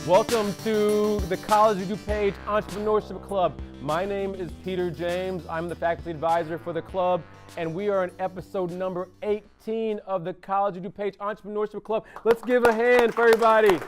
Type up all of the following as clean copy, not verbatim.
Welcome to the College of DuPage Entrepreneurship Club. My name is Peter James. I'm the faculty advisor for the club, and we are in episode number 18 of the College of DuPage Entrepreneurship Club. Let's give a hand for everybody.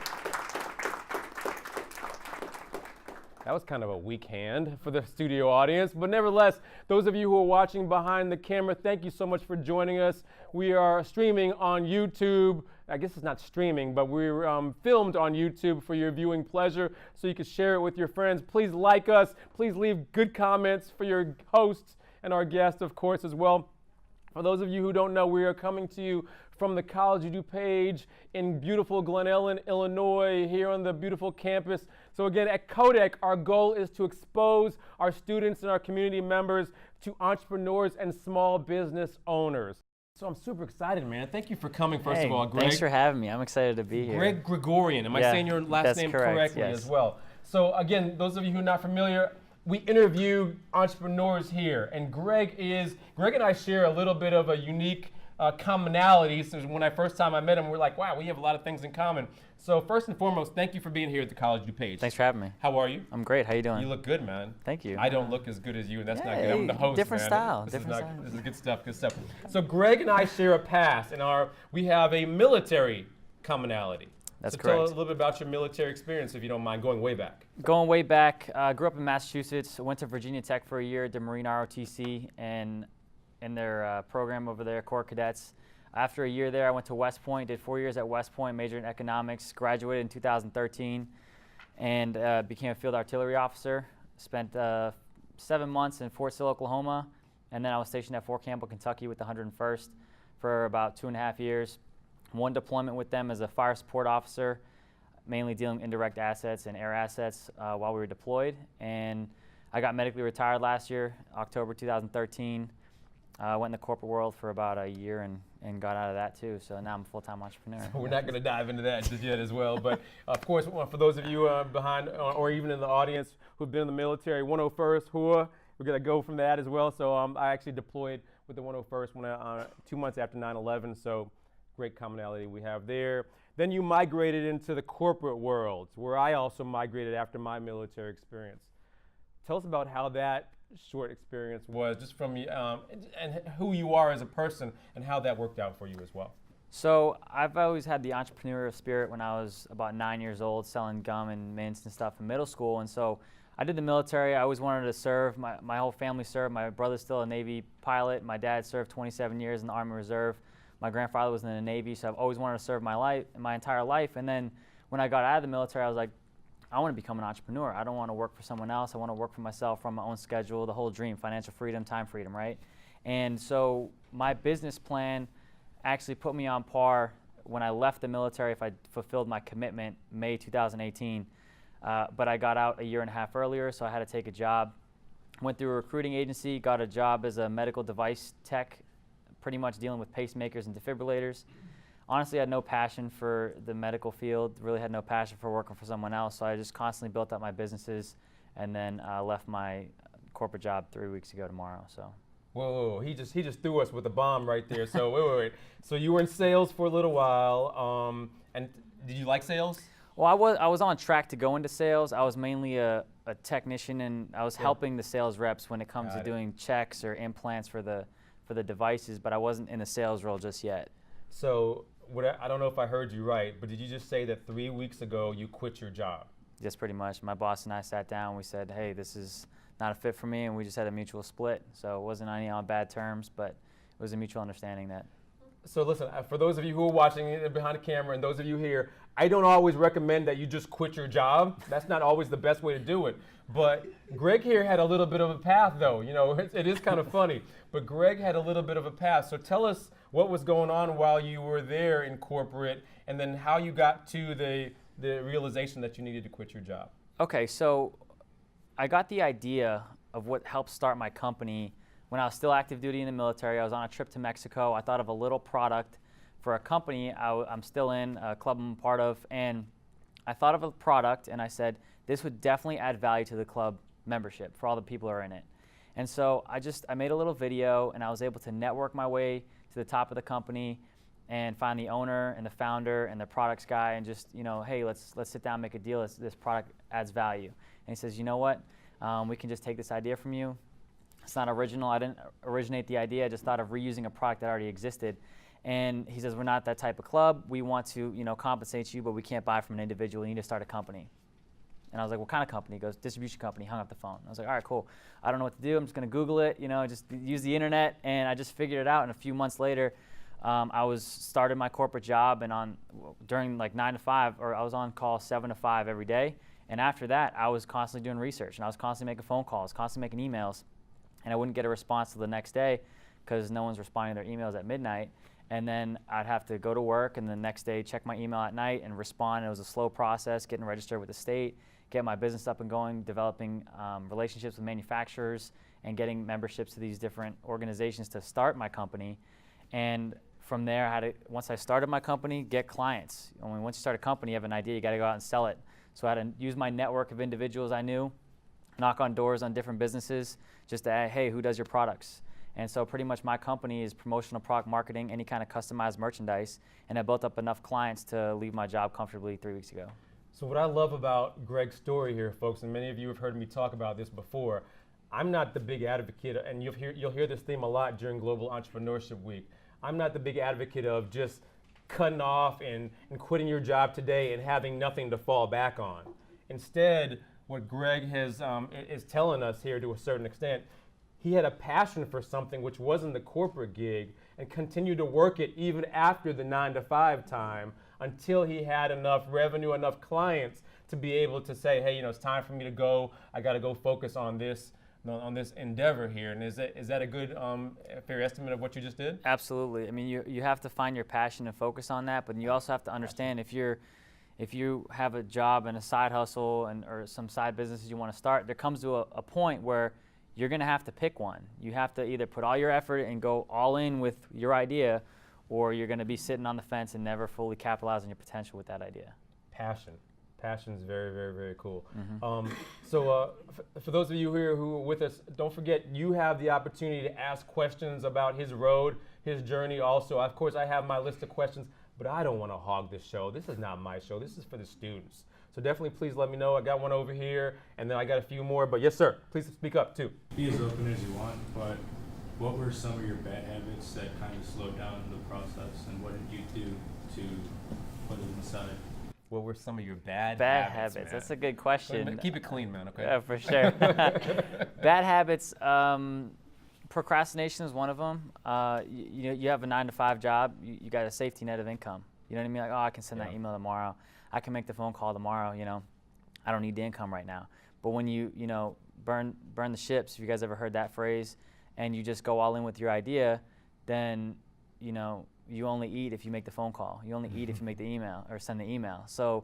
That was kind of a weak hand for the studio audience, but nevertheless, those of you who are watching behind the camera, thank you so much for joining us. We are streaming on YouTube. I guess it's not streaming, but we're filmed on YouTube for your viewing pleasure, so you can share it with your friends. Please like us. Please leave good comments for your hosts and our guests, of course, as well. For those of you who don't know, we are coming to you from the College of DuPage in beautiful Glen Ellen, Illinois, here on the beautiful campus. So again, at CODEC, our goal is to expose our students and our community members to entrepreneurs and small business owners. So I'm super excited, man. Thank you for coming, first of all, Greg. Thanks for having me. I'm excited to be here. Greg Gregorian. Am I saying your last name correctly as well? So again, those of you who are not familiar, we interview entrepreneurs here, and Greg and I share a little bit of a unique commonality. So when I first time I met him, we're like, wow, we have a lot of things in common. So first and foremost, thank you for being here at the College of DuPage. Thanks for having me. How are you? I'm great. How you doing? You look good, man. Thank you. I don't look as good as you, and that's not good. I'm the host, different man. Style. This is good stuff, good stuff. So Greg and I share a past, and we have a military commonality. That's correct. correct. Tell us a little bit about your military experience, if you don't mind, going way back. Going way back, grew up in Massachusetts, went to Virginia Tech for a year, did Marine ROTC, and in their program over there, Corps Cadets. After a year there, I went to West Point, did 4 years at West Point, majored in economics, graduated in 2013, and became a field artillery officer. Spent 7 months in Fort Sill, Oklahoma, and then I was stationed at Fort Campbell, Kentucky with the 101st for about 2.5 years. One deployment with them as a fire support officer, mainly dealing with indirect assets and air assets while we were deployed. And I got medically retired last year, October 2013. Went in the corporate world for about a year and got out of that too. So now I'm a full-time entrepreneur. So we're not going to dive into that just yet as well. But of course, for those of you behind or even in the audience who've been in the military, 101st, we're going to go from that as well. So I actually deployed with the 101st 2 months after 9/11. So great commonality we have there. Then you migrated into the corporate world, where I also migrated after my military experience. Tell us about how that short experience was, just from and who you are as a person, and how that worked out for you as well. So I've always had the entrepreneurial spirit when I was about 9 years old, selling gum and mints and stuff in middle school. And so I did the military. I always wanted to serve. My whole family served. My brother's still a Navy pilot. My dad served 27 years in the Army Reserve. My grandfather was in the Navy, so I've always wanted to serve my entire life. And then when I got out of the military, I was like, I want to become an entrepreneur. I don't want to work for someone else. I want to work for myself, run my own schedule, the whole dream, financial freedom, time freedom, right? And so my business plan actually put me on par when I left the military if I fulfilled my commitment May 2018. But I got out a year and a half earlier, so I had to take a job. Went through a recruiting agency, got a job as a medical device tech, pretty much dealing with pacemakers and defibrillators. Honestly, I had no passion for the medical field, really had no passion for working for someone else, so I just constantly built up my businesses and then left my corporate job 3 weeks ago tomorrow. So. Whoa, he just threw us with a bomb right there. So wait. So you were in sales for a little while, and did you like sales? Well, I was on track to go into sales. I was mainly a technician, and I was helping the sales reps when it comes to doing checks or implants for the devices, but I wasn't in the sales role just yet. So I don't know if I heard you right, but did you just say that 3 weeks ago you quit your job? Yes, pretty much. My boss and I sat down and we said, hey, this is not a fit for me, and we just had a mutual split. So it wasn't any on bad terms, but it was a mutual understanding that. So listen, for those of you who are watching behind the camera and those of you here, I don't always recommend that you just quit your job. That's not always the best way to do it. But Greg here had a little bit of a path, though. You know, it is kind of funny. But Greg had a little bit of a path. So tell us what was going on while you were there in corporate, and then how you got to the realization that you needed to quit your job. Okay, so I got the idea of what helped start my company when I was still active duty in the military. I was on a trip to Mexico. I thought of a little product for a company I'm still in, a club I'm a part of, and I thought of a product and I said, this would definitely add value to the club membership for all the people who are in it. And so I made a little video, and I was able to network my way to the top of the company, and find the owner and the founder and the products guy and just, hey, let's sit down and make a deal. This product adds value. And he says, you know what? We can just take this idea from you. It's not original. I didn't originate the idea. I just thought of reusing a product that already existed. And he says, we're not that type of club. We want to, compensate you, but we can't buy from an individual. You need to start a company. And I was like, what kind of company? He goes, distribution company. Hung up the phone. I was like, all right, cool. I don't know what to do. I'm just going to Google it, just use the internet. And I just figured it out. And a few months later, I started my corporate job, and during like 9 to 5, or I was on call 7 to 5 every day. And after that, I was constantly doing research, and I was constantly making phone calls, constantly making emails. And I wouldn't get a response till the next day because no one's responding to their emails at midnight. And then I'd have to go to work, and the next day check my email at night and respond. It was a slow process, getting registered with the state, get my business up and going, developing relationships with manufacturers, and getting memberships to these different organizations to start my company. And from there, once I started my company, get clients. Once you start a company, you have an idea, you got to go out and sell it. So I had to use my network of individuals I knew, knock on doors on different businesses, just to ask, hey, who does your products? And so pretty much my company is promotional product marketing, any kind of customized merchandise, and I built up enough clients to leave my job comfortably 3 weeks ago. So what I love about Greg's story here, folks, and many of you have heard me talk about this before, I'm not the big advocate, and you'll hear this theme a lot during Global Entrepreneurship Week. I'm not the big advocate of just cutting off and quitting your job today and having nothing to fall back on. Instead, what Greg is telling us here to a certain extent, he had a passion for something which wasn't the corporate gig and continued to work it even after the 9 to 5 time until he had enough revenue, enough clients to be able to say, hey, it's time for me to go. I got to go focus on this endeavor here. And is that a good, fair estimate of what you just did? Absolutely. I mean, you have to find your passion and focus on that, but you also have to understand if you have a job and a side hustle or some side businesses you want to start, there comes to a point where you're going to have to pick one. You have to either put all your effort and go all in with your idea, or you're going to be sitting on the fence and never fully capitalize on your potential with that idea. Passion is very, very, very cool. Mm-hmm. So for those of you here who are with us, don't forget you have the opportunity to ask questions about his road, his journey also. Of course, I have my list of questions, but I don't want to hog this show. This is not my show. This is for the students. So definitely please let me know. I got one over here, and then I got a few more. But yes, sir, please speak up too. Be as open as you want, but what were some of your bad habits that kind of slowed down the process, and what did you do to put them aside? What were some of your bad habits? Man? That's a good question. Keep it clean, man, okay? Yeah, for sure. Bad habits, procrastination is one of them. You have a 9 to 5 job, you got a safety net of income. You know what I mean? Like, I can send that email tomorrow. I can make the phone call tomorrow, I don't need the income right now. But when you burn the ships, if you guys ever heard that phrase, and you just go all in with your idea, then, you only eat if you make the phone call. You only eat if you make the email or send the email. So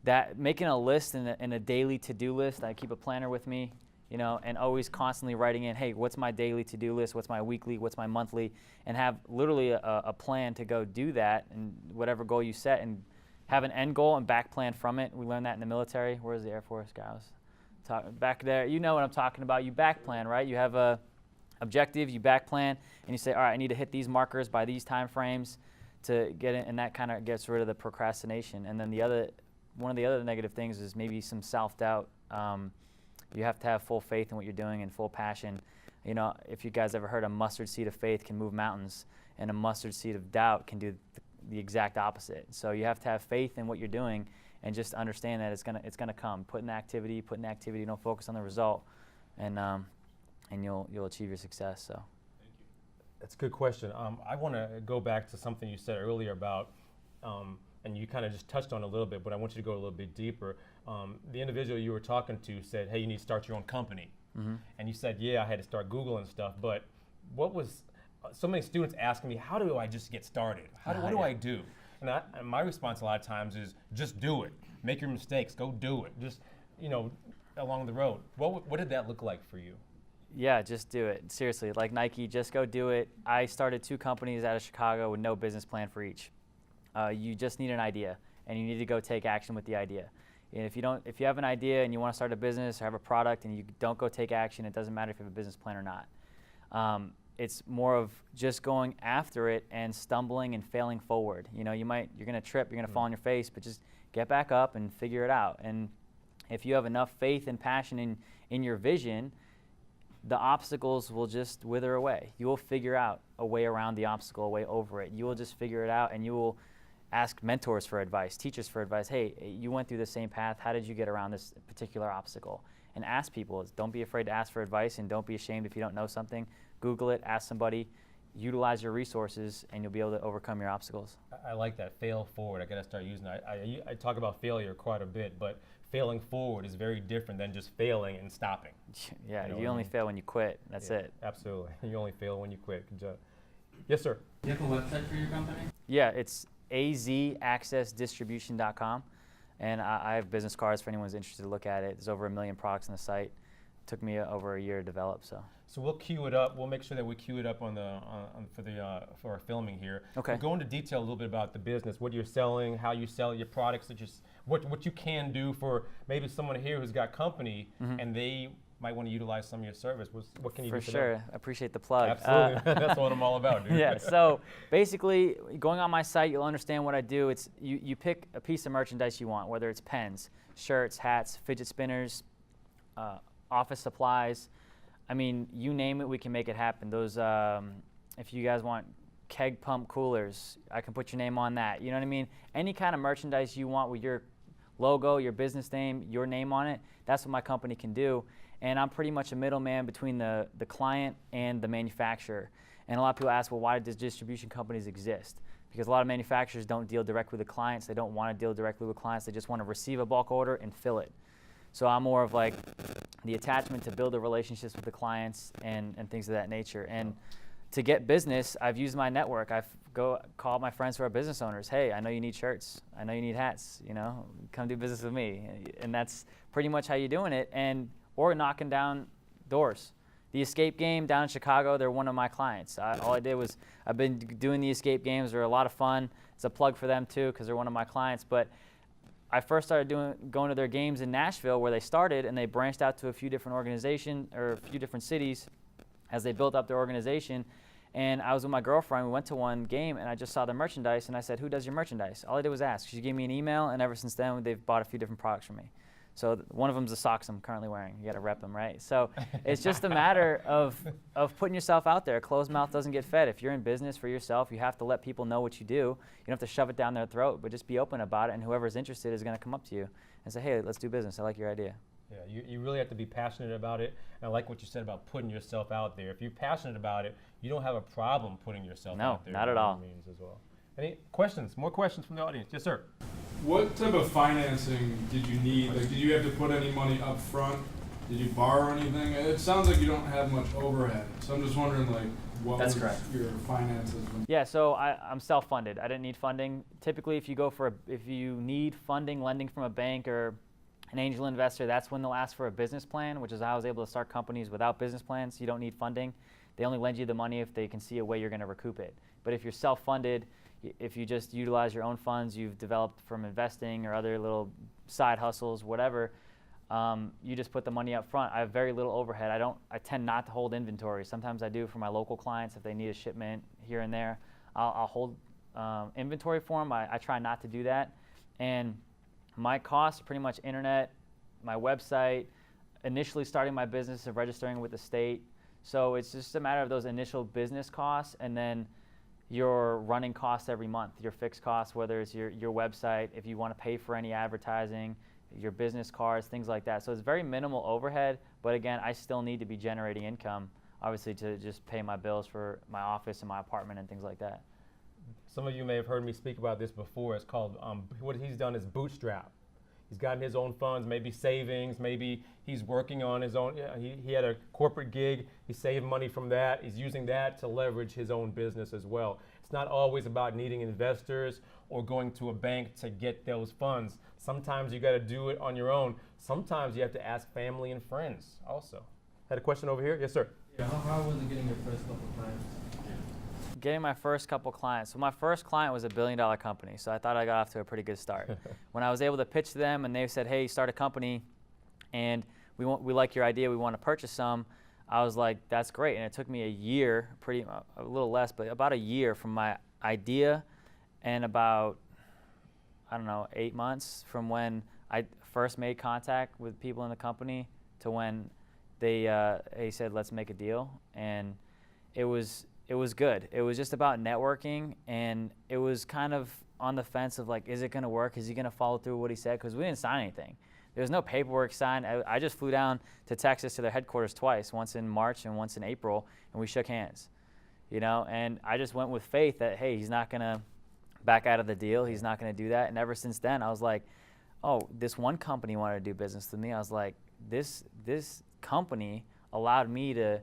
that making a list and a daily to-do list, I keep a planner with me, and always constantly writing in, hey, what's my daily to-do list? What's my weekly? What's my monthly? And have literally a plan to go do that, and whatever goal you set, and have an end goal and back plan from it. We learned that in the military. Where's the Air Force guys? Back there. You know what I'm talking about. You back plan, right? You have a objective, you back plan, and you say, all right, I need to hit these markers by these time frames to get in, and that kind of gets rid of the procrastination. And then one of the other negative things is maybe some self-doubt. You have to have full faith in what you're doing and full passion. If you guys ever heard a mustard seed of faith can move mountains, and a mustard seed of doubt can do the exact opposite. So you have to have faith in what you're doing and just understand that it's gonna come. Put in the activity, don't focus on the result, and you'll achieve your success. So. Thank you. That's a good question. I want to go back to something you said earlier about, and you kind of just touched on it a little bit, but I want you to go a little bit deeper. The individual you were talking to said, hey, you need to start your own company. Mm-hmm. And you said, yeah, I had to start Googling stuff, but what was, so many students asking me, how do I just get started? What do I do? And my response a lot of times is, just do it. Make your mistakes, go do it. Just, along the road. What did that look like for you? Yeah, just do it. Seriously, like Nike, just go do it. I started 2 companies out of Chicago with no business plan for each. You just need an idea, and you need to go take action with the idea. And if you have an idea and you want to start a business or have a product and you don't go take action, it doesn't matter if you have a business plan or not. it's more of just going after it and stumbling and failing forward. You know, you're going to trip, you're going to fall on your face, but just get back up and figure it out. And if you have enough faith and passion in your vision, the obstacles will just wither away. You will figure out a way around the obstacle, a way over it. You will just figure it out, and you will ask mentors for advice, teachers for advice. Hey, you went through the same path. How did you get around this particular obstacle? And ask people. Don't be afraid to ask for advice, and don't be ashamed if you don't know something. Google it, ask somebody, utilize your resources, and you'll be able to overcome your obstacles. I like that, fail forward. I got to start using that. I talk about failure quite a bit, but failing forward is very different than just failing and stopping. Yeah, you know you only fail when you quit. That's it. Absolutely. You only fail when you quit. Good job. Yes, sir. Do you have a website for your company? Yeah, it's azaccessdistribution.com. And I have business cards for anyone who's interested to look at it. There's over 1 million products on the site. Took me over a year to develop. So we'll queue it up. We'll make sure that we queue it up for our filming here. Okay. We'll go into detail a little bit about the business, what you're selling, how you sell your products, what you can do for maybe someone here who's got company and they might want to utilize some of your service. What can you do for sure. them? I appreciate the plug. Absolutely. That's what I'm all about, dude. Yeah, so basically, going on my site, you'll understand what I do. It's you pick a piece of merchandise you want, whether it's pens, shirts, hats, fidget spinners, office supplies. I mean, you name it, we can make it happen. Those, if you guys want keg pump coolers, I can put your name on that. You know what I mean? Any kind of merchandise you want with your logo, your business name, your name on it, that's what my company can do. And I'm pretty much a middleman between the client and the manufacturer. And a lot of people ask, well, why do distribution companies exist? Because a lot of manufacturers don't deal directly with the clients. They don't want to deal directly with clients. They just want to receive a bulk order and fill it. So I'm more of like the attachment to build the relationships with the clients and things of that nature. And to get business, I've used my network. I've called my friends who are business owners. Hey, I know you need shirts. I know you need hats. You know, come do business with me. And that's pretty much how you're doing it. Or knocking down doors. The escape game down in Chicago, they're one of my clients. All I did was, I've been doing the escape games. They're a lot of fun. It's a plug for them too, because they're one of my clients. But I first started going to their games in Nashville, where they started, and they branched out to a few different organizations or a few different cities as they built up their organization. And I was with my girlfriend. We went to one game, and I just saw the merchandise, and I said, "Who does your merchandise?" All I did was ask. She gave me an email, and ever since then, they've bought a few different products from me. So one of them's the socks I'm currently wearing. You got to rep them, right? So it's just a matter of putting yourself out there. A closed mouth doesn't get fed. If you're in business for yourself, you have to let people know what you do. You don't have to shove it down their throat, but just be open about it, and whoever's interested is going to come up to you and say, "Hey, let's do business. I like your idea." Yeah, you really have to be passionate about it. And I like what you said about putting yourself out there. If you're passionate about it, you don't have a problem putting yourself out there. No, not at all. Means as well. Any questions? More questions from the audience? Yes, sir. What type of financing did you need? Like, did you have to put any money up front? Did you borrow anything? It sounds like you don't have much overhead. So I'm just wondering, like, what That's was correct. your finances? Yeah, so I'm self-funded. I didn't need funding. Typically, if you need funding, lending from a bank or an angel investor, that's when they'll ask for a business plan, which is how I was able to start companies without business plans. You don't need funding. They only lend you the money if they can see a way you're going to recoup it. But if you're self-funded, if you just utilize your own funds you've developed from investing or other little side hustles, whatever, you just put the money up front. I have very little overhead. I tend not to hold inventory. Sometimes I do for my local clients if they need a shipment here and there. I'll hold inventory for them. I try not to do that. And my costs are pretty much internet, my website, initially starting my business and registering with the state. So it's just a matter of those initial business costs and then your running costs every month, your fixed costs, whether it's your website, if you want to pay for any advertising, your business cards, things like that. So it's very minimal overhead, but again, I still need to be generating income, obviously, to just pay my bills for my office and my apartment and things like that. Some of you may have heard me speak about this before. It's called, what he's done is bootstrap. He's gotten his own funds, maybe savings, maybe he's working on his own. He had a corporate gig. He saved money from that. He's using that to leverage his own business as well. It's not always about needing investors or going to a bank to get those funds. Sometimes you got to do it on your own. Sometimes you have to ask family and friends also. Had a question over here? Yes, sir. Yeah, how was it getting your first couple clients? Getting my first couple clients. So my first client was $1 billion company, so I thought I got off to a pretty good start. When I was able to pitch to them and they said, "Hey, start a company and we like your idea, we want to purchase some," I was like, that's great. And it took me a year, a little less, but about a year from my idea, and about, I don't know, 8 months from when I first made contact with people in the company to when they said, let's make a deal. And it was good. It was just about networking, and it was kind of on the fence of like, is it going to work? Is he going to follow through what he said? Because we didn't sign anything. There was no paperwork signed. I just flew down to Texas to their headquarters twice, once in March and once in April, and we shook hands, you know. And I just went with faith that, hey, he's not going to back out of the deal. He's not going to do that. And ever since then, I was like, oh, this one company wanted to do business with me. I was like, this company allowed me to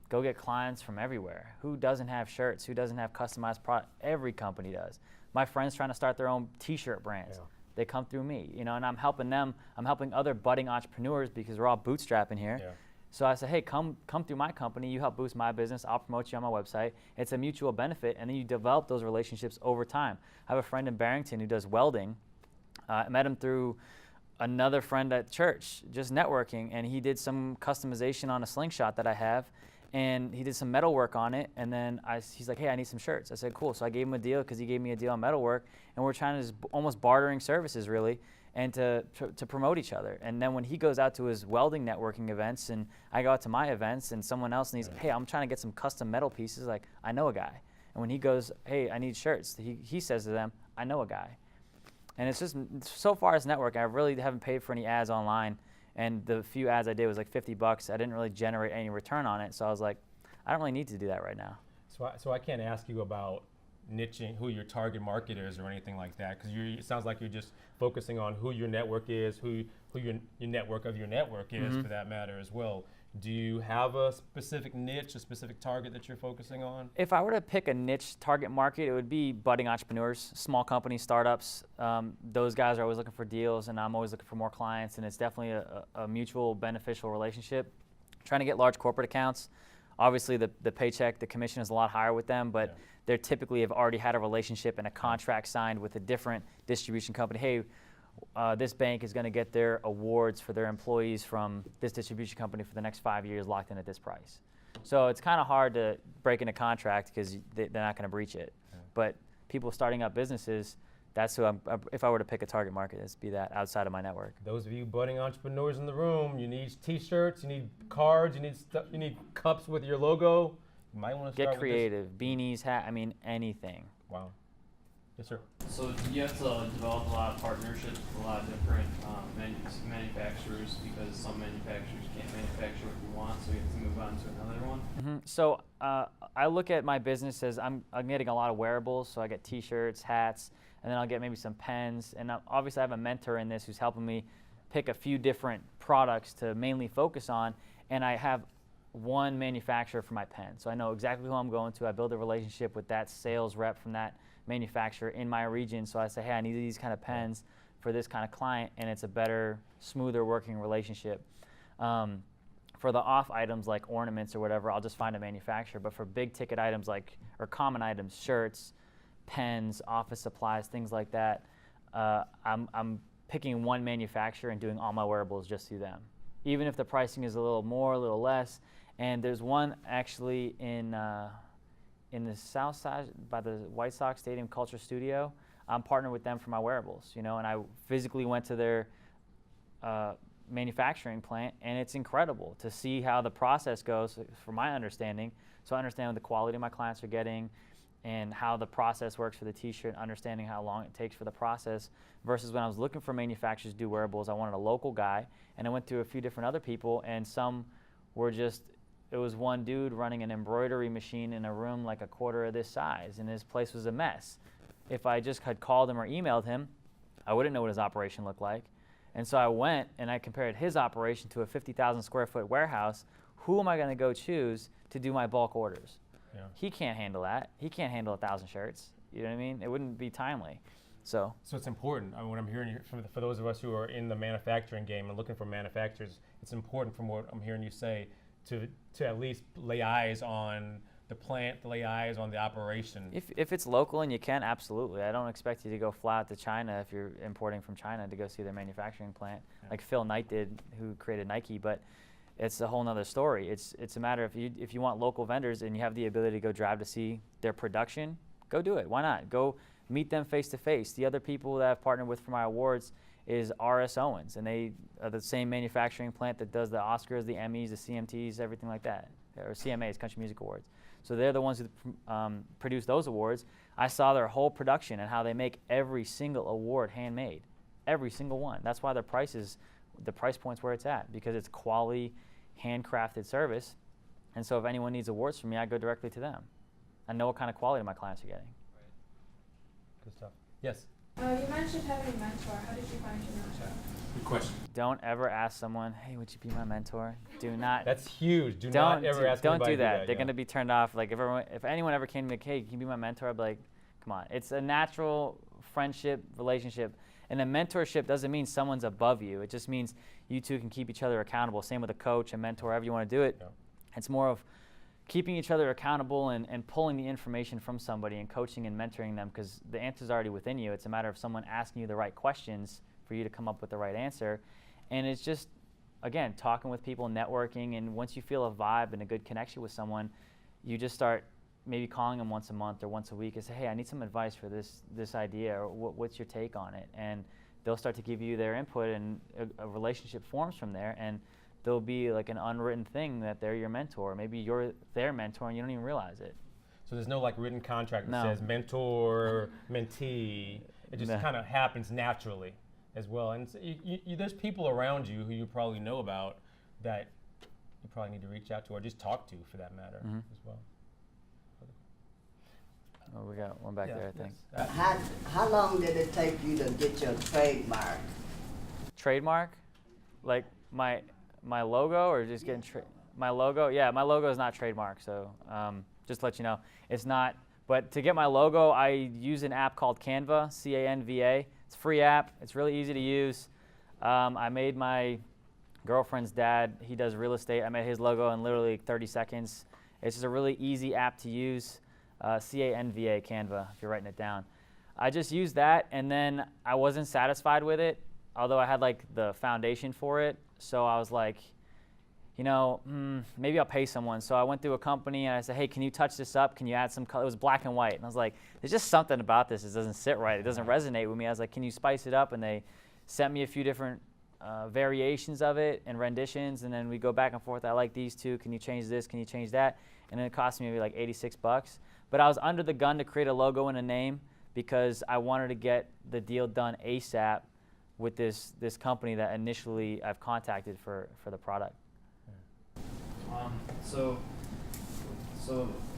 go get clients from everywhere. Who doesn't have shirts? Who doesn't have customized product? Every company does. My friends trying to start their own T-shirt brands. Yeah. They come through me, you know, and I'm helping them. I'm helping other budding entrepreneurs because we're all bootstrapping here. Yeah. So I said, hey, come through my company. You help boost my business. I'll promote you on my website. It's a mutual benefit, and then you develop those relationships over time. I have a friend in Barrington who does welding. I met him through another friend at church, just networking, and he did some customization on a slingshot that I have, and he did some metal work on it, and then he's like, hey, I need some shirts. I said, cool. So I gave him a deal because he gave me a deal on metal work, and we're trying to just almost bartering services, really, and to promote each other. And then when he goes out to his welding networking events, and I go out to my events, and someone else needs, hey, I'm trying to get some custom metal pieces, like, I know a guy. And when he goes, hey, I need shirts, he says to them, I know a guy. And it's just, so far as networking, I really haven't paid for any ads online. And the few ads I did was like $50. I didn't really generate any return on it. So I was like, I don't really need to do that right now. So I can't ask you about niching, who your target market is or anything like that, because it sounds like you're just focusing on who your network is, who your network of your network is, for that matter as well. Do you have a specific niche, a specific target that you're focusing on? If I were to pick a niche target market, it would be budding entrepreneurs, small companies, startups. Those guys are always looking for deals, and I'm always looking for more clients, and it's definitely a mutual beneficial relationship. Trying to get large corporate accounts, obviously the paycheck, the commission is a lot higher with them, but they typically have already had a relationship and a contract signed with a different distribution company. Hey, this bank is going to get their awards for their employees from this distribution company for the next 5 years locked in at this price. So it's kind of hard to break in a contract because they're not going to breach it. Yeah. But people starting up businesses, that's who if I were to pick a target market, it'd be that outside of my network. Those of you budding entrepreneurs in the room, you need T-shirts, you need cards, you need cups with your logo. You might want to get creative. Beanies, hat, I mean anything. Wow. Yes, sir. So you have to develop a lot of partnerships with a lot of different manufacturers, because some manufacturers can't manufacture what you want, so you have to move on to another one. Mm-hmm. So I look at my business as I'm getting a lot of wearables, so I get T-shirts, hats, and then I'll get maybe some pens. And obviously I have a mentor in this who's helping me pick a few different products to mainly focus on, and I have one manufacturer for my pen. So I know exactly who I'm going to. I build a relationship with that sales rep from that manufacturer in my region. So I say, hey, I need these kind of pens for this kind of client, and it's a better, smoother working relationship. For the off items like ornaments or whatever, I'll just find a manufacturer. But for big ticket items or common items, shirts, pens, office supplies, things like that, I'm picking one manufacturer and doing all my wearables just through them. Even if the pricing is a little more, a little less. And there's one actually in the south side by the White Sox Stadium Culture Studio. I'm partnered with them for my wearables, you know, and I physically went to their manufacturing plant, and it's incredible to see how the process goes from my understanding. So I understand the quality my clients are getting and how the process works for the T-shirt, understanding how long it takes for the process, versus when I was looking for manufacturers to do wearables, I wanted a local guy, and I went to a few different other people, and some were just, it was one dude running an embroidery machine in a room like a quarter of this size, and his place was a mess. If I just had called him or emailed him, I wouldn't know what his operation looked like. And so I went and I compared his operation to a 50,000 square foot warehouse. Who am I going to go choose to do my bulk orders? Yeah. He can't handle that. He can't handle 1,000 shirts. You know what I mean? It wouldn't be timely. So it's important. I mean, what I'm hearing for those of us who are in the manufacturing game and looking for manufacturers, it's important from what I'm hearing you say to at least lay eyes on the plant, to lay eyes on the operation. If it's local and you can, absolutely. I don't expect you to go fly out to China if you're importing from China to go see their manufacturing plant, like Phil Knight did, who created Nike. But it's a whole nother story. It's a matter of if you want local vendors and you have the ability to go drive to see their production, go do it. Why not? Go meet them face to face. The other people that I've partnered with for my awards is R.S. Owens, and they are the same manufacturing plant that does the Oscars, the Emmys, the CMTs, everything like that, or CMAs, Country Music Awards. So they're the ones who produce those awards. I saw their whole production and how they make every single award handmade, every single one. That's why the price point's where it's at, because it's quality, handcrafted service. And so if anyone needs awards from me, I go directly to them. I know what kind of quality my clients are getting. Good stuff. Yes? You mentioned having a mentor. How did you find your mentor? Good question. Don't ever ask someone, hey, would you be my mentor? Do not. That's huge. Don't ever ask Don't anybody do that. to They're going to be turned off. Like if anyone ever came to me, hey, can you be my mentor? I'd be like, come on. It's a natural friendship, relationship. And a mentorship doesn't mean someone's above you. It just means you two can keep each other accountable. Same with a coach, a mentor, however you want to do it. Yeah. It's more of keeping each other accountable and pulling the information from somebody and coaching and mentoring them, because the answer's already within you. It's a matter of someone asking you the right questions for you to come up with the right answer. And it's just, again, talking with people, networking, and once you feel a vibe and a good connection with someone, you just start maybe calling them once a month or once a week and say, hey, I need some advice for this idea, or what's your take on it? And they'll start to give you their input, and a relationship forms from there, and there'll be like an unwritten thing that they're your mentor. Maybe you're their mentor and you don't even realize it. So there's no like written contract that No. says mentor, mentee. It just No. kind of happens naturally as well. And so there's people around you who you probably know about that you probably need to reach out to or just talk to, for that matter, Mhm. as well. Oh, we got one back there, I think. Yes. How long did it take you to get your trademark? Trademark? Like my logo, or just getting my logo? Yeah, my logo is not trademark, so just to let you know, it's not. But to get my logo, I use an app called Canva, C-A-N-V-A. It's a free app. It's really easy to use. I made my girlfriend's dad, he does real estate. I made his logo in literally 30 seconds. It's just a really easy app to use. C-A-N-V-A, Canva, if you're writing it down. I just used that, and then I wasn't satisfied with it, although I had like the foundation for it. So I was like, you know, maybe I'll pay someone. So I went through a company and I said, hey, can you touch this up? Can you add some color? It was black and white. And I was like, there's just something about this. It doesn't sit right. It doesn't resonate with me. I was like, can you spice it up? And they sent me a few different variations of it and renditions. And then we go back and forth. I like these two. Can you change this? Can you change that? And then it cost me maybe like $86. But I was under the gun to create a logo and a name because I wanted to get the deal done ASAP with this company that initially I've contacted for the product. So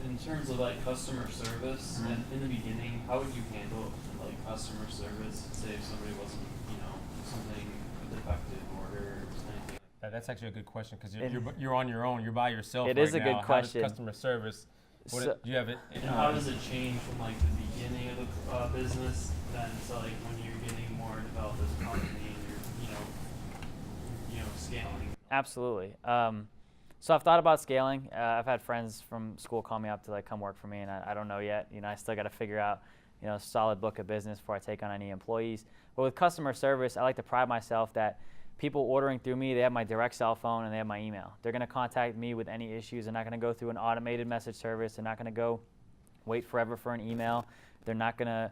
in terms of like customer service, and in the beginning, how would you handle like customer service? Say if somebody wasn't, something a defective order or anything. That's actually a good question, because you're on your own. You're by yourself. It right is a now. good How does question. customer service? So- Do you have it? And how does it change from like the beginning of the business then to like when you're getting more developed as a company and you're scaling? Absolutely. So I've thought about scaling. I've had friends from school call me up to like come work for me, and I don't know yet. I still got to figure out a solid book of business before I take on any employees. But with customer service, I like to pride myself that people ordering through me, they have my direct cell phone and they have my email. They're going to contact me with any issues. They're not going to go through an automated message service. They're not going to go wait forever for an email. They're not going to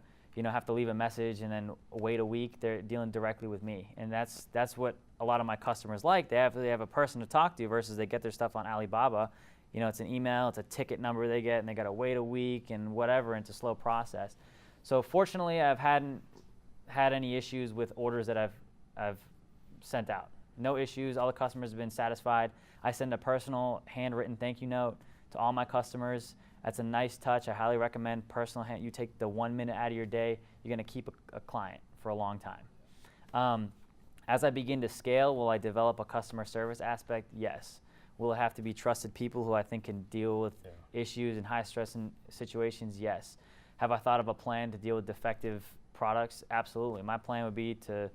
have to leave a message and then wait a week. They're dealing directly with me, and that's what a lot of my customers like. They have a person to talk to versus they get their stuff on Alibaba. It's an email, it's a ticket number they get, and they got to wait a week and whatever, and it's a slow process. So fortunately, I hadn't had any issues with orders that I've sent out. No issues. All the customers have been satisfied. I send a personal handwritten thank you note to all my customers. That's a nice touch. I highly recommend personal hand. You take the 1 minute out of your day, you're going to keep a client for a long time. As I begin to scale, will I develop a customer service aspect? Yes. Will it have to be trusted people who I think can deal with issues in high stress situations? Yes. Have I thought of a plan to deal with defective products? Absolutely. My plan would be to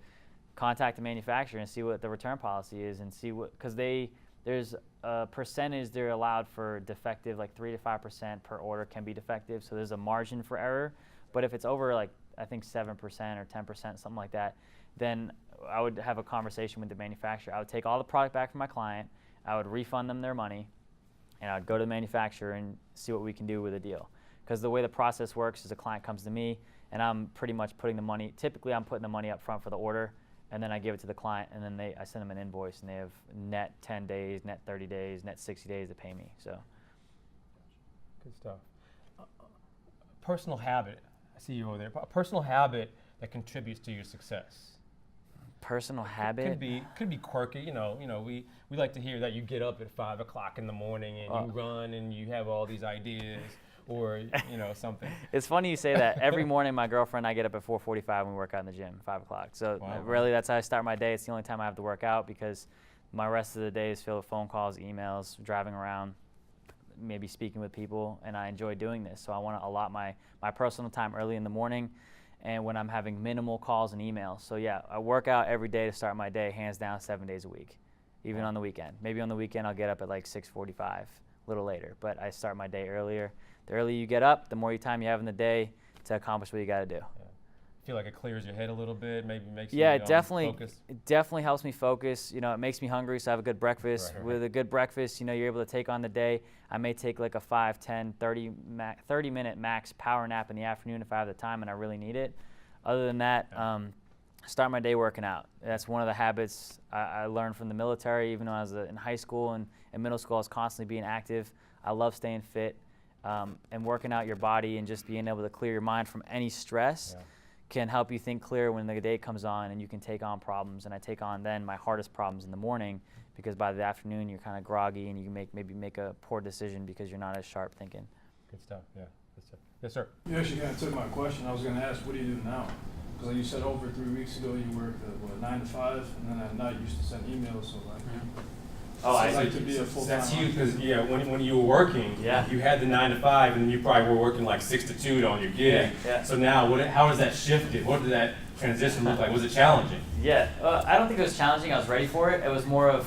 contact the manufacturer and see what the return policy is, and see because there's a percentage they're allowed for defective, like 3 to 5% per order can be defective. So there's a margin for error. But if it's over like I think 7% or 10%, something like that, then I would have a conversation with the manufacturer. I would take all the product back from my client. I would refund them their money, and I would go to the manufacturer and see what we can do with a deal. Because the way the process works is a client comes to me, and I'm pretty much putting the money, typically I'm putting the money up front for the order, and then I give it to the client, and then I send them an invoice, and they have net 10 days, net 30 days, net 60 days to pay me. So, Good stuff. Personal habit. I see you over there. A personal habit that contributes to your success. personal habit. Could be quirky. You know, we like to hear that you get up at 5 o'clock in the morning and you run and you have all these ideas, or something. It's funny you say that. Every morning, my girlfriend and I get up at 4:45 and we work out in the gym, 5 o'clock. So really, that's how I start my day. It's the only time I have to work out because my rest of the day is filled with phone calls, emails, driving around, maybe speaking with people, and I enjoy doing this. So I want to allot my personal time early in the morning and when I'm having minimal calls and emails. So yeah, I work out every day to start my day, hands down, 7 days a week, even on the weekend. Maybe on the weekend I'll get up at like 6:45, a little later, but I start my day earlier. The earlier you get up, the more time you have in the day to accomplish what you got to do. Yeah. Feel like it clears your head a little bit, maybe makes you focus. It definitely helps me focus. It makes me hungry, so I have a good breakfast. Right. With a good breakfast, you're able to take on the day. I may take like a 5, 10, 30-minute max power nap in the afternoon if I have the time and I really need it. Other than that, start my day working out. That's one of the habits I learned from the military. Even when I was in high school and in middle school, I was constantly being active. I love staying fit, and working out your body and just being able to clear your mind from any stress can help you think clear when the day comes on, and you can take on problems. And I take on then my hardest problems in the morning, because by the afternoon you're kind of groggy and you can maybe make a poor decision because you're not as sharp thinking. Good stuff. Yeah. Good stuff. Yes, sir. You actually kind of took my question. I was going to ask, what do you do now? Because like you said, over 3 weeks ago you worked 9 to 5, and then at night you used to send emails. So like, I like to be a full-time. That's you, because when you were working, you had the 9 to 5, and you probably were working like 6 to 2 on your gig. Yeah. So now, how has that shifted? What did that transition look like? Was it challenging? Yeah, I don't think it was challenging. I was ready for it. It was more of,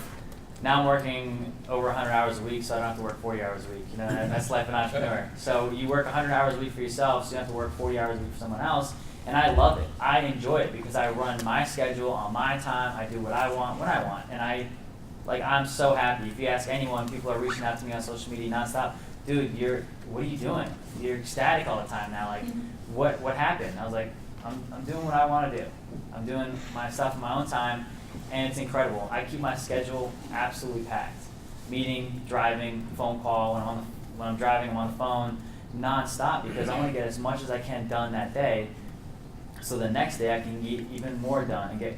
now I'm working over 100 hours a week, so I don't have to work 40 hours a week. That's life of an entrepreneur. So you work 100 hours a week for yourself, so you have to work 40 hours a week for someone else. And I love it. I enjoy it because I run my schedule on my time. I do what I want when I want, and I'm so happy. If you ask anyone, people are reaching out to me on social media nonstop. Dude, what are you doing? You're ecstatic all the time now. Like, what happened? I was like, I'm doing what I want to do. I'm doing my stuff in my own time, and it's incredible. I keep my schedule absolutely packed. Meeting, driving, phone call. When I'm driving, I'm on the phone nonstop because I want to get as much as I can done that day, so the next day I can get even more done and get,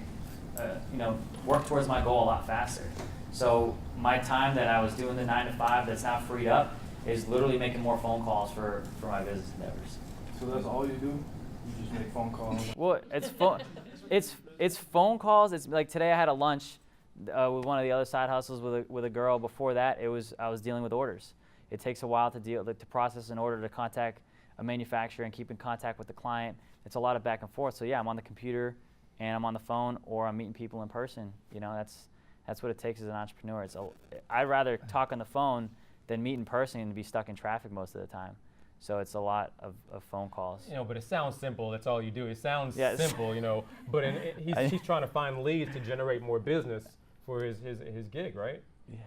work towards my goal a lot faster. So my time that I was doing the 9 to 5 that's now freed up is literally making more phone calls for my business endeavors. So that's all you do? You just make phone calls? Well, it's phone calls. It's like today I had a lunch with one of the other side hustles with a girl. Before that, I was dealing with orders. It takes a while to process an order, to contact a manufacturer and keep in contact with the client. It's a lot of back and forth. So yeah, I'm on the computer and I'm on the phone, or I'm meeting people in person. That's what it takes as an entrepreneur. I'd rather talk on the phone than meet in person and be stuck in traffic most of the time. So it's a lot of phone calls. But it sounds simple. That's all you do. It sounds simple, but he's trying to find leads to generate more business for his gig, right? Yeah.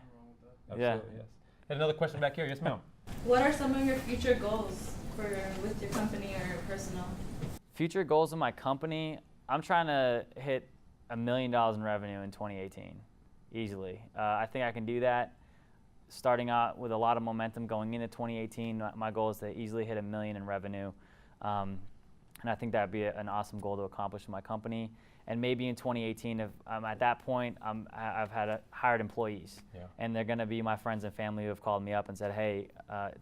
Absolutely, yes. And another question back here. Yes, ma'am. What are some of your future goals with your company or personal? Future goals of my company, I'm trying to hit $1 million in revenue in 2018, easily. I think I can do that. Starting out with a lot of momentum going into 2018, my goal is to easily hit $1 million in revenue. And I think that would be an awesome goal to accomplish with my company. And maybe in 2018, if I'm at that point, I've hired employees. Yeah. And they're going to be my friends and family who have called me up and said, hey,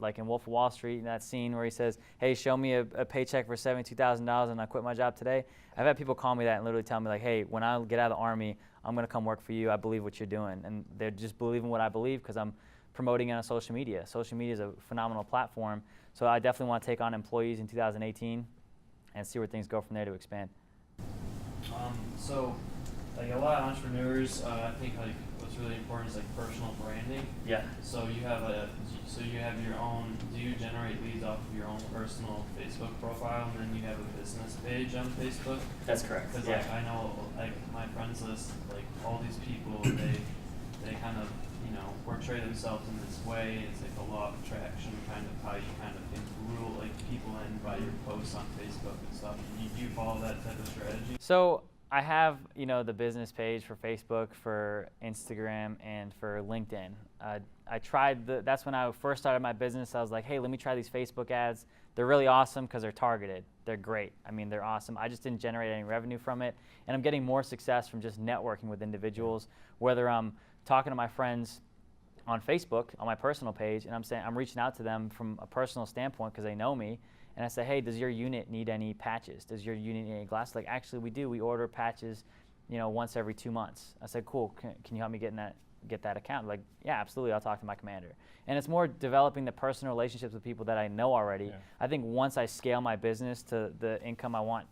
like in Wolf of Wall Street, in that scene where he says, hey, show me a paycheck for $72,000 and I quit my job today. I've had people call me that and literally tell me, like, hey, when I get out of the Army, I'm going to come work for you. I believe what you're doing. And they're just believing what I believe because I'm promoting it on social media. Social media is a phenomenal platform. So I definitely want to take on employees in 2018 and see where things go from there to expand. So, like a lot of entrepreneurs, I think what's really important is like personal branding. Yeah. So you have your own. Do you generate leads off of your own personal Facebook profile, and then you have a business page on Facebook? That's correct. Because like I know, like my friends list, like all these people, they kind of portray themselves in this way. It's like a law of attraction, kind of how you kind of rule like people in by your posts on Facebook and stuff. Do you follow that type of strategy? So I have, the business page for Facebook, for Instagram, and for LinkedIn. I tried that's when I first started my business. I was like, hey, let me try these Facebook ads. They're really awesome because they're targeted. They're great. I mean, they're awesome. I just didn't generate any revenue from it. And I'm getting more success from just networking with individuals, whether I'm talking to my friends on Facebook, on my personal page, and I'm reaching out to them from a personal standpoint because they know me. And I say, hey, does your unit need any patches? Does your unit need any glass? Like, actually, we do. We order patches, once every 2 months. I said, cool. Can you help me get that account? Like, yeah, absolutely. I'll talk to my commander. And it's more developing the personal relationships with people that I know already. Yeah. I think once I scale my business to the income I want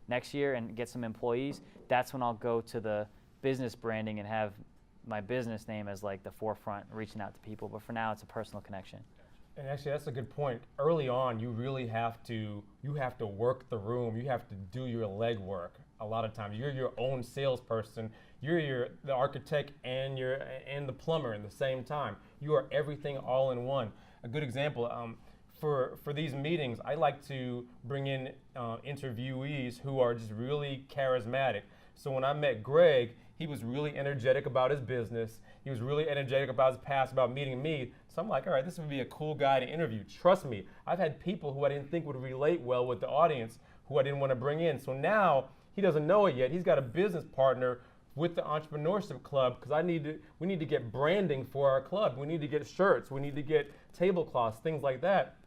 next year and get some employees, that's when I'll go to the business branding and have my business name as like the forefront, reaching out to people. But for now, it's a personal connection. And actually, that's a good point. Early on, you really have to work the room. You have to do your legwork. A lot of times, you're your own salesperson. You're the architect and the plumber at the same time. You are everything all in one. A good example, for these meetings, I like to bring in interviewees who are just really charismatic. So when I met Greg, he was really energetic about his business. He was really energetic about his past, about meeting me. So I'm like, all right, this would be a cool guy to interview. Trust me, I've had people who I didn't think would relate well with the audience who I didn't want to bring in. So now he doesn't know it yet. He's got a business partner with the Entrepreneurship Club because we need to get branding for our club. We need to get shirts. We need to get tablecloths, things like that.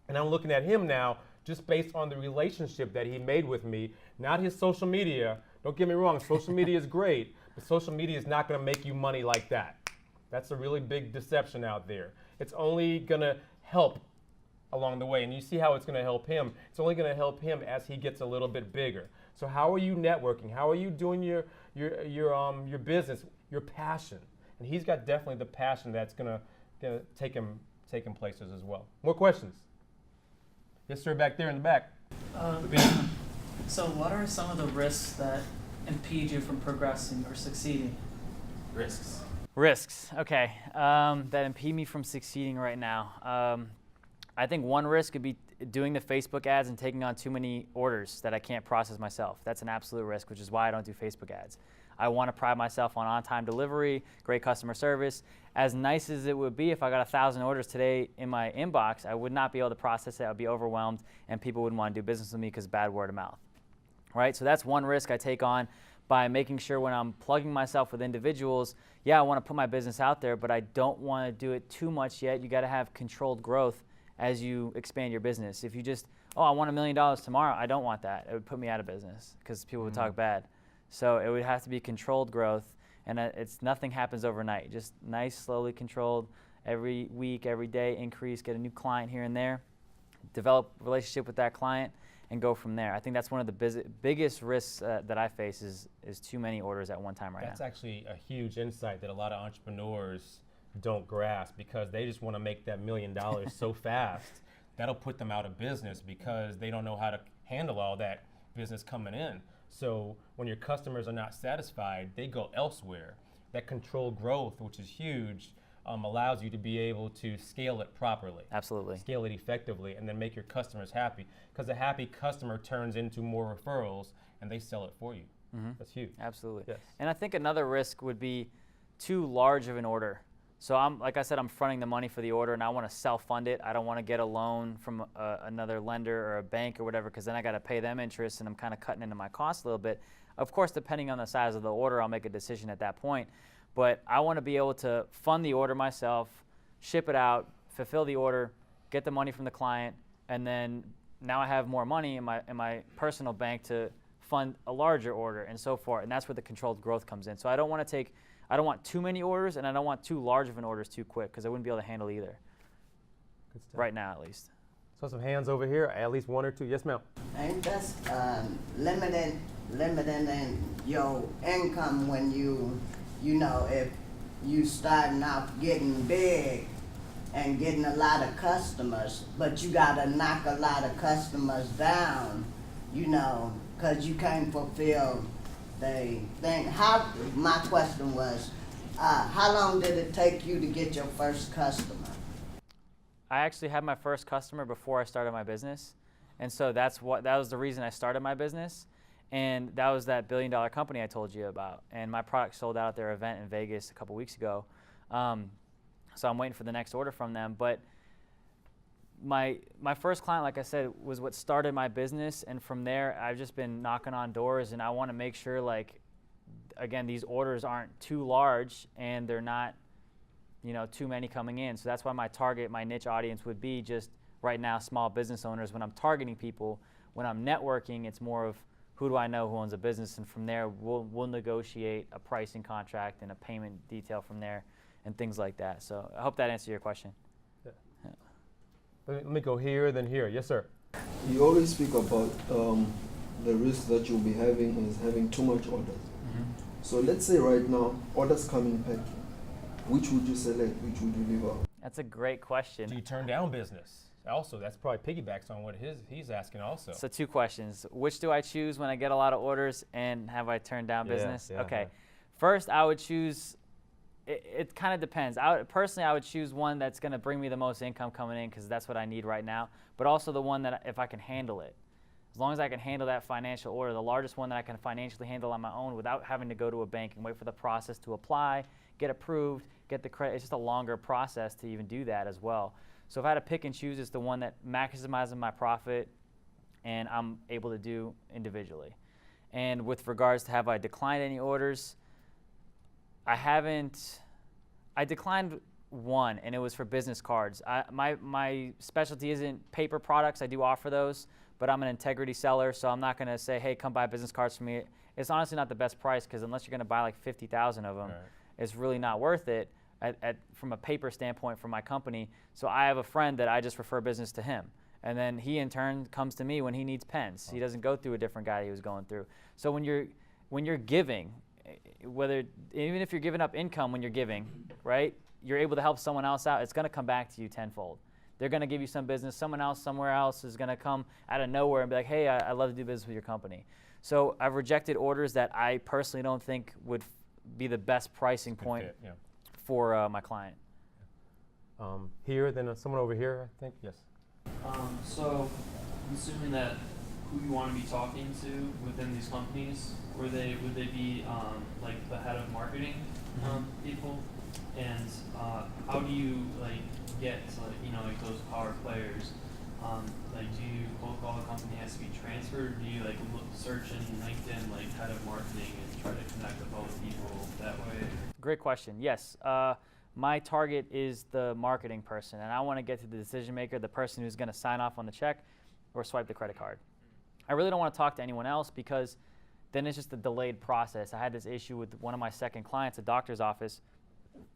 And I'm looking at him now just based on the relationship that he made with me, not his social media. Don't get me wrong, social media is great, but social media is not going to make you money like that. That's a really big deception out there. It's only going to help along the way, and you see how it's going to help him. It's only going to help him as he gets a little bit bigger. So how are you networking? How are you doing your business, your passion? And he's got definitely the passion that's going to take him places as well. More questions? Yes, sir, back there in the back. So what are some of the risks that impede you from progressing or succeeding? Risks, okay, that impede me from succeeding right now. I think one risk could be doing the Facebook ads and taking on too many orders that I can't process myself. That's an absolute risk, which is why I don't do Facebook ads. I want to pride myself on on-time delivery, great customer service. As nice as it would be if I got 1,000 orders today in my inbox, I would not be able to process it. I would be overwhelmed, and people wouldn't want to do business with me because bad word of mouth. Right? So that's one risk I take on by making sure when I'm plugging myself with individuals, yeah, I want to put my business out there, but I don't want to do it too much yet. You got to have controlled growth as you expand your business. If you just, I want $1 million tomorrow, I don't want that. It would put me out of business because people would talk bad. So it would have to be controlled growth, and nothing happens overnight. Just nice, slowly controlled, every week, every day, increase, get a new client here and there, develop a relationship with that client, and go from there. I think that's one of the biggest risks that I face is too many orders at one time right now. That's actually a huge insight that a lot of entrepreneurs don't grasp because they just want to make that $1 million so fast. That'll put them out of business because they don't know how to handle all that business coming in. So when your customers are not satisfied, they go elsewhere. That controlled growth, which is huge, allows you to be able to scale it properly. Absolutely. Scale it effectively and then make your customers happy because a happy customer turns into more referrals and they sell it for you. Mm-hmm. That's huge. Absolutely. Yes. And I think another risk would be too large of an order. So like I said, I'm fronting the money for the order and I want to self-fund it. I don't want to get a loan from another lender or a bank or whatever because then I got to pay them interest and I'm kind of cutting into my costs a little bit. Of course, depending on the size of the order, I'll make a decision at that point. But I want to be able to fund the order myself, ship it out, fulfill the order, get the money from the client, and then now I have more money in my personal bank to fund a larger order and so forth. And that's where the controlled growth comes in. So I don't want too many orders and I don't want too large of an orders too quick because I wouldn't be able to handle either. Good stuff. Right now, at least. So some hands over here, at least one or two. Yes, ma'am. Ain't that's limiting in your income when if you starting off getting big and getting a lot of customers, but you gotta knock a lot of customers down, because you can't fulfill the thing. My question was, How long did it take you to get your first customer? I actually had my first customer before I started my business, and so that was the reason I started my business, and that was that $1 billion company I told you about. And my product sold out at their event in Vegas a couple weeks ago, so I'm waiting for the next order from them. But my first client, like I said, was what started my business, and from there I've just been knocking on doors, and I want to make sure, like, again, these orders aren't too large and they're not, too many coming in. So that's why my target, my niche audience would be just right now small business owners. When I'm targeting people, when I'm networking, it's more of who do I know who owns a business, and from there we'll negotiate a pricing contract and a payment detail from there and things like that. So I hope that answered your question. Yeah. Yeah. Let me go here, then here. Yes, sir. You always speak about the risk that you'll be having is having too much orders. Mm-hmm. So let's say right now, orders come in packing. Which would you select? Which would you leave out? That's a great question. Do you turn down business? Also, that's probably piggybacks on what he's asking also. So 2 questions. Which do I choose when I get a lot of orders, and have I turned down business? Yeah, okay. yeah. First, I would choose, it kind of depends. Personally, I would choose one that's going to bring me the most income coming in, because that's what I need right now, but also the one that if I can handle it. As long as I can handle that financial order, the largest one that I can financially handle on my own without having to go to a bank and wait for the process to apply, get approved, get the credit. It's just a longer process to even do that as well. So if I had to pick and choose, it's the one that maximizes my profit and I'm able to do individually. And with regards to have I declined any orders, I declined one, and it was for business cards. My specialty isn't paper products. I do offer those, but I'm an integrity seller, so I'm not going to say, hey, come buy business cards from me. It's honestly not the best price, because unless you're going to buy like 50,000 of them, right, it's really not worth it from a paper standpoint for my company. So I have a friend that I just refer business to him, and then he in turn comes to me when he needs pens. He doesn't go through a different guy he was going through. So when you're giving, even if you're giving up income when you're giving, right, you're able to help someone else out, it's going to come back to you tenfold. They're going to give you some business. Someone else somewhere else is going to come out of nowhere and be like, hey, I'd love to do business with your company. So I've rejected orders that I personally don't think would be the best pricing point for my client. Here, then someone over here, I think. Yes. So I'm assuming that who you want to be talking to within these companies, would they be like the head of marketing people? And how do you get to like those power players? Do you cold call a company has to be transferred? Or do you search in LinkedIn head of marketing and try to connect with all the people that way? Great question. Yes, my target is the marketing person, and I want to get to the decision maker, the person who's going to sign off on the check or swipe the credit card. I really don't want to talk to anyone else, because then it's just a delayed process. I had this issue with one of my second clients, a doctor's office.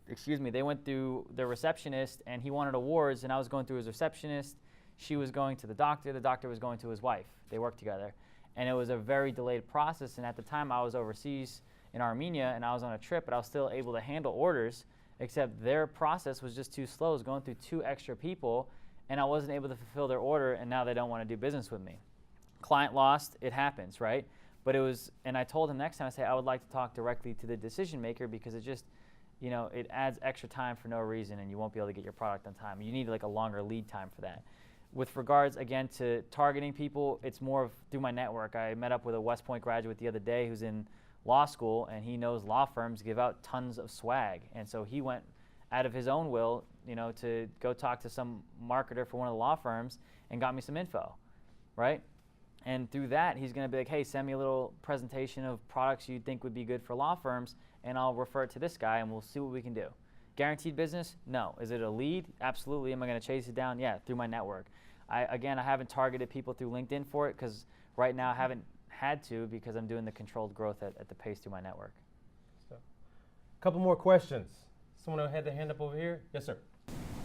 Excuse me, they went through their receptionist, and he wanted awards, and I was going through his receptionist. She was going to the doctor was going to his wife. They worked together. And it was a very delayed process, and at the time I was overseas in Armenia, and I was on a trip, but I was still able to handle orders, except their process was just too slow. It was going through 2 extra people, and I wasn't able to fulfill their order, and now they don't want to do business with me. Client lost, it happens, right? But it was, and I told him next time, I said, I would like to talk directly to the decision maker, because it just, it adds extra time for no reason, and you won't be able to get your product on time. You need a longer lead time for that. With regards, again, to targeting people, it's more of through my network. I met up with a West Point graduate the other day who's in law school, and he knows law firms give out tons of swag. And so he went out of his own will, to go talk to some marketer for one of the law firms and got me some info, right? And through that, he's going to be like, hey, send me a little presentation of products you think would be good for law firms, and I'll refer it to this guy, and we'll see what we can do. Guaranteed business? No. Is it a lead? Absolutely. Am I going to chase it down? Yeah, through my network. I haven't targeted people through LinkedIn for it, because right now I haven't had to, because I'm doing the controlled growth at the pace through my network. So, a couple more questions. Someone had their hand up over here. Yes, sir.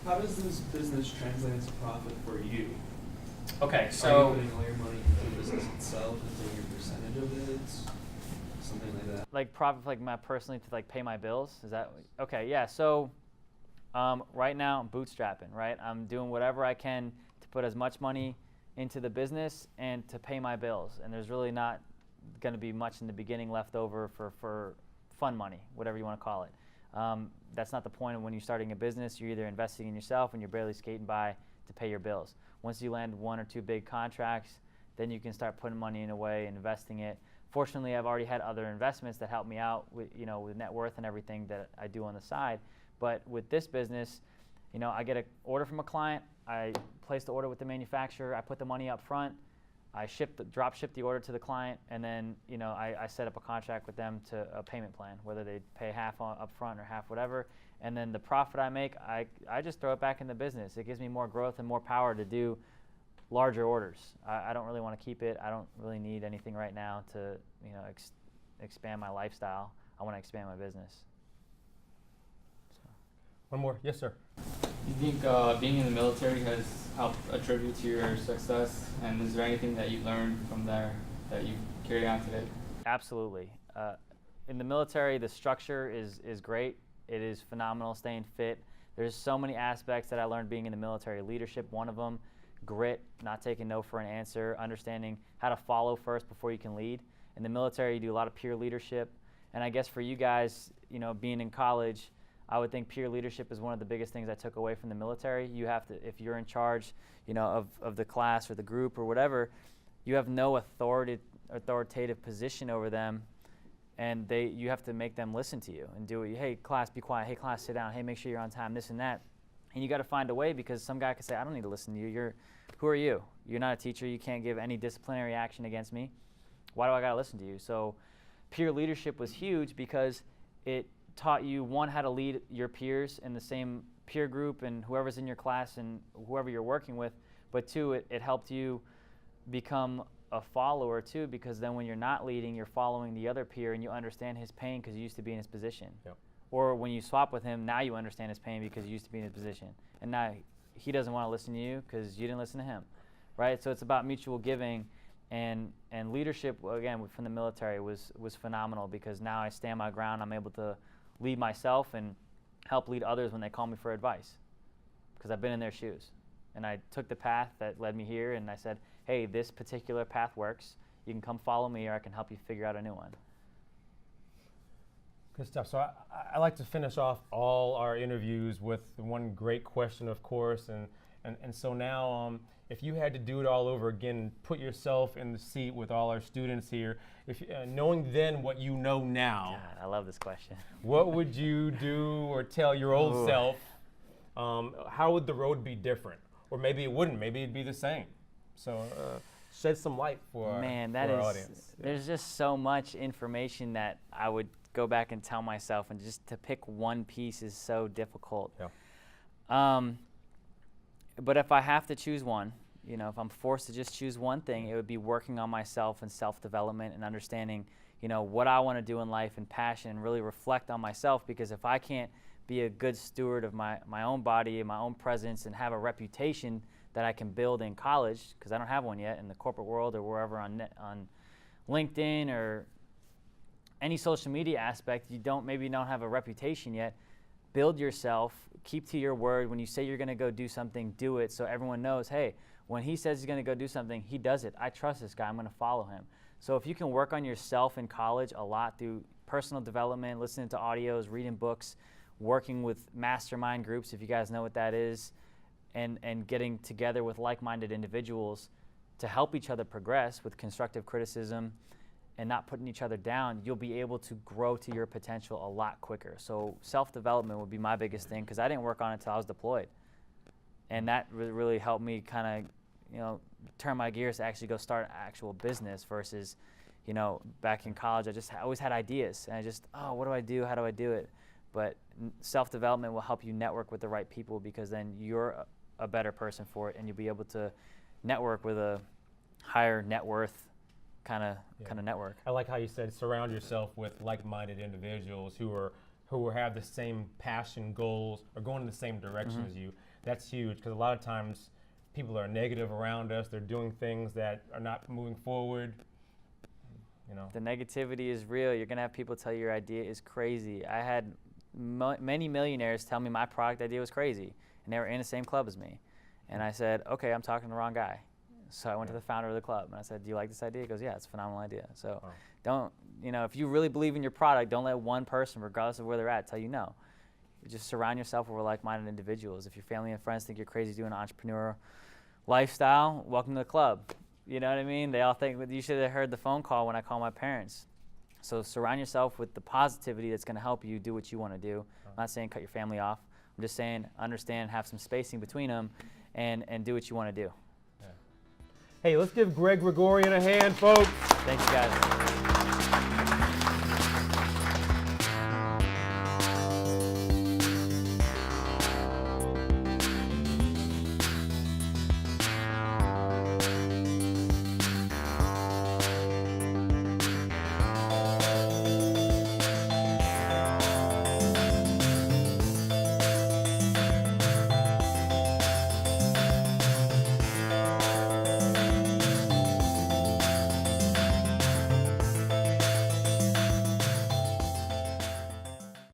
How does this business translate into profit for you? Okay, Are so you putting all your money into the business itself and taking your percentage of it? Something like that. profit, my personally to pay my bills. Is that okay? Yeah. So right now I'm bootstrapping. Right, I'm doing whatever I can to put as much money into the business and to pay my bills. And there's really not going to be much in the beginning left over for fun money, whatever you want to call it. That's not the point of when you're starting a business. You're either investing in yourself and you're barely skating by to pay your bills. Once you land 1 or 2 big contracts, then you can start putting money in away and investing it. Fortunately, I've already had other investments that help me out with, with net worth and everything that I do on the side. But with this business, I get an order from a client, I place the order with the manufacturer, I put the money up front, I drop ship the order to the client, and then I set up a contract with them to a payment plan, whether they pay half up front or half whatever, and then the profit I make, I just throw it back in the business. It gives me more growth and more power to do larger orders. I don't really want to keep it. I don't really need anything right now to expand my lifestyle. I want to expand my business. One more. Yes, sir. You think being in the military has helped attribute to your success, and is there anything that you learned from there that you carry on today? Absolutely. In the military, the structure is great. It is phenomenal, staying fit. There's so many aspects that I learned being in the military. Leadership, one of them. Grit, not taking no for an answer, understanding how to follow first before you can lead. In the military, you do a lot of peer leadership. And I guess for you guys, being in college, I would think peer leadership is one of the biggest things I took away from the military. You have to, if you're in charge, of the class or the group or whatever, you have no authoritative position over them, and you have to make them listen to you and do it. Hey, class, be quiet. Hey, class, sit down. Hey, make sure you're on time. This and that. And you got to find a way, because some guy could say, I don't need to listen to you. Who are you? You're not a teacher. You can't give any disciplinary action against me. Why do I got to listen to you? So peer leadership was huge because it taught you, one, how to lead your peers in the same peer group and whoever's in your class and whoever you're working with, but two, it helped you become a follower too, because then when you're not leading, you're following the other peer and you understand his pain because you used to be in his position. Yep. Or when you swap with him, now you understand his pain because you used to be in his position. And now he doesn't want to listen to you because you didn't listen to him, right? So it's about mutual giving. And leadership, again, from the military was phenomenal, because now I stand my ground. I'm able to lead myself and help lead others when they call me for advice, because I've been in their shoes. And I took the path that led me here, and I said, hey, this particular path works. You can come follow me, or I can help you figure out a new one. Good stuff. So I like to finish off all our interviews with one great question, of course. And so now, if you had to do it all over again, put yourself in the seat with all our students here, knowing then what you know now. God, I love this question. What would you do or tell your old self? How would the road be different? Or maybe it wouldn't. Maybe it'd be the same. So shed some light for our audience. There's just so much information that I would go back and tell myself, and just to pick one piece is so difficult. Yeah. But if I have to choose one, if I'm forced to just choose one thing, it would be working on myself and self-development and understanding, what I want to do in life and passion, and really reflect on myself. Because if I can't be a good steward of my own body and my own presence and have a reputation that I can build in college, because I don't have one yet in the corporate world or wherever on LinkedIn or any social media aspect, maybe don't have a reputation yet. Build yourself, keep to your word. When you say you're going to go do something, do it, so everyone knows, hey, when he says he's going to go do something, he does it. I trust this guy. I'm going to follow him. So if you can work on yourself in college a lot through personal development, listening to audios, reading books, working with mastermind groups, if you guys know what that is, and getting together with like-minded individuals to help each other progress with constructive criticism and not putting each other down, you'll be able to grow to your potential a lot quicker. So self-development would be my biggest thing, because I didn't work on it until I was deployed. And that really helped me kind of, turn my gears to actually go start an actual business versus, back in college, I always had ideas. And what do I do? How do I do it? But self-development will help you network with the right people, because then you're a better person for it, and you'll be able to network with a higher net worth kind of network. I like how you said surround yourself with like-minded individuals who have the same passion, goals, or going in the same direction as you. That's huge, because a lot of times people are negative around us. They're doing things that are not moving forward. The negativity is real. You're going to have people tell you your idea is crazy. I had many millionaires tell me my product idea was crazy, and they were in the same club as me. And I said, okay, I'm talking to the wrong guy. So I went to the founder of the club and I said, do you like this idea? He goes, yeah, it's a phenomenal idea. So don't, if you really believe in your product, don't let one person, regardless of where they're at, tell you no. You just surround yourself with like-minded individuals. If your family and friends think you're crazy doing an entrepreneur lifestyle, welcome to the club. You know what I mean? They all think, you should have heard the phone call when I called my parents. So surround yourself with the positivity that's going to help you do what you want to do. I'm not saying cut your family off. I'm just saying understand, have some spacing between them, and do what you want to do. Hey, let's give Gregorian a hand, folks. Thank you, guys.